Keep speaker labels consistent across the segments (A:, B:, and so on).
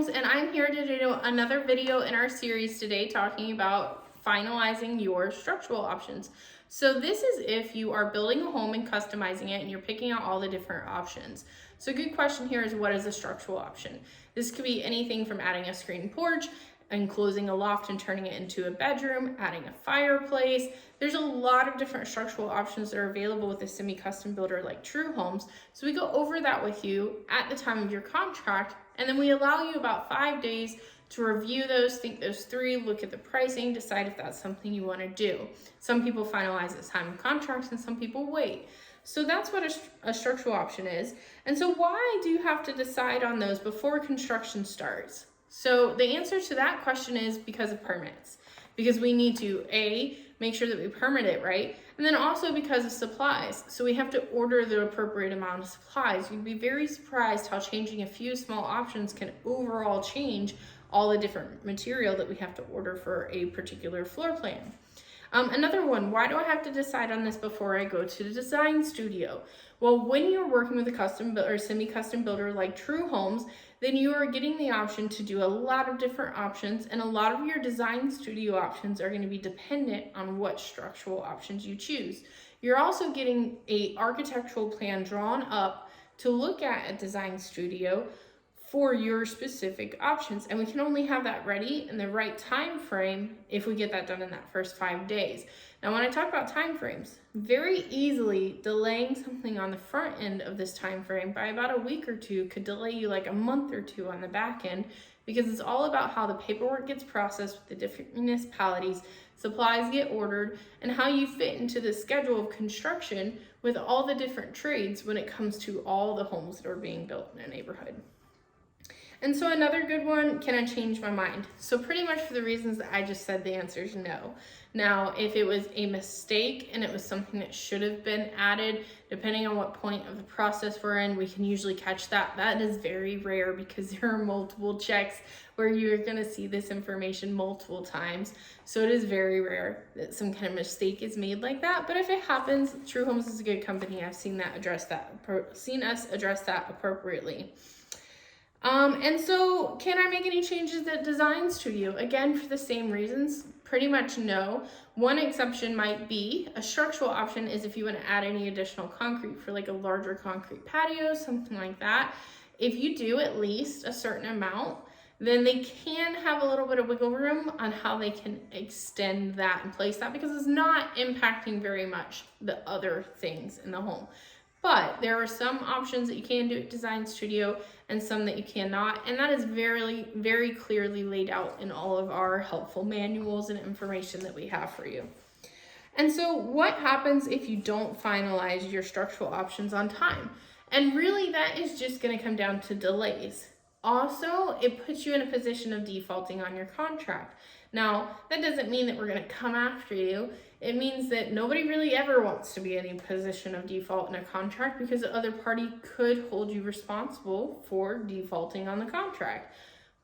A: Homes, and I'm here to do another video in our series today talking about finalizing your structural options. So this is if you are building a home and customizing it and you're picking out all the different options. So a good question here is, what is a structural option? This could be anything from adding a screened porch, enclosing a loft and turning it into a bedroom, adding a fireplace. There's a lot of different structural options that are available with a semi-custom builder like True Homes. So we go over that with you at the time of your contract, and then we allow you about 5 days to review those, think those through, look at the pricing, decide if that's something you want to do. Some people finalize at time of contract and some people wait. So that's what a structural option is. And so why do you have to decide on those before construction starts? So the answer to that question is because of permits. Because we need to, A, make sure that we permit it right, and then also because of supplies. So we have to order the appropriate amount of supplies. You'd be very surprised how changing a few small options can overall change all the different material that we have to order for a particular floor plan. Another one, why do I have to decide on this before I go to the design studio? Well, when you're working with a custom or semi-custom builder like True Homes, then you are getting the option to do a lot of different options, and a lot of your design studio options are going to be dependent on what structural options you choose. You're also getting an architectural plan drawn up to look at a design studio for your specific options, and we can only have that ready in the right time frame if we get that done in that first 5 days. Now, when I talk about time frames, very easily delaying something on the front end of this time frame by about a week or two could delay you like a month or two on the back end, because it's all about how the paperwork gets processed with the different municipalities, supplies get ordered, and how you fit into the schedule of construction with all the different trades when it comes to all the homes that are being built in a neighborhood. And so another good one, can I change my mind? So pretty much for the reasons that I just said, the answer is no. Now, if it was a mistake and it was something that should have been added, depending on what point of the process we're in, we can usually catch that. That is very rare because there are multiple checks where you're gonna see this information multiple times. So it is very rare that some kind of mistake is made like that. But if it happens, True Homes is a good company. I've seen us address that appropriately. And so can I make any changes at design studio? Again, for the same reasons, pretty much no. One exception might be a structural option is if you want to add any additional concrete for like a larger concrete patio, something like that. If you do at least a certain amount, then they can have a little bit of wiggle room on how they can extend that and place that, because it's not impacting very much the other things in the home. But there are some options that you can do at Design Studio and some that you cannot. And that is very, very clearly laid out in all of our helpful manuals and information that we have for you. And so what happens if you don't finalize your structural options on time? And really that is just going to come down to delays. Also, it puts you in a position of defaulting on your contract. Now, that doesn't mean that we're going to come after you. It means that nobody really ever wants to be in a position of default in a contract, because the other party could hold you responsible for defaulting on the contract.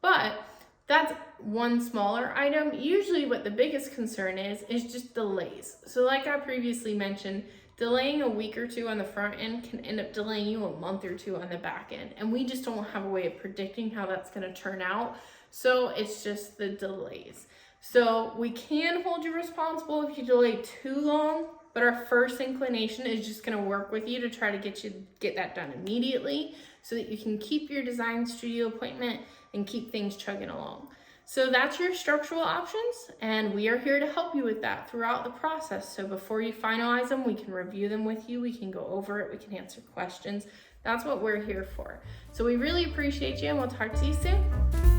A: But that's one smaller item. Usually what the biggest concern is just delays. So like I previously mentioned, delaying a week or two on the front end can end up delaying you a month or two on the back end. And we just don't have a way of predicting how that's going to turn out. So it's just the delays. So we can hold you responsible if you delay too long, but our first inclination is just going to work with you to try to get that done immediately so that you can keep your design studio appointment and keep things chugging along. So that's your structural options, and we are here to help you with that throughout the process. So before you finalize them, we can review them with you, we can go over it, we can answer questions. That's what we're here for. So we really appreciate you, and we'll talk to you soon.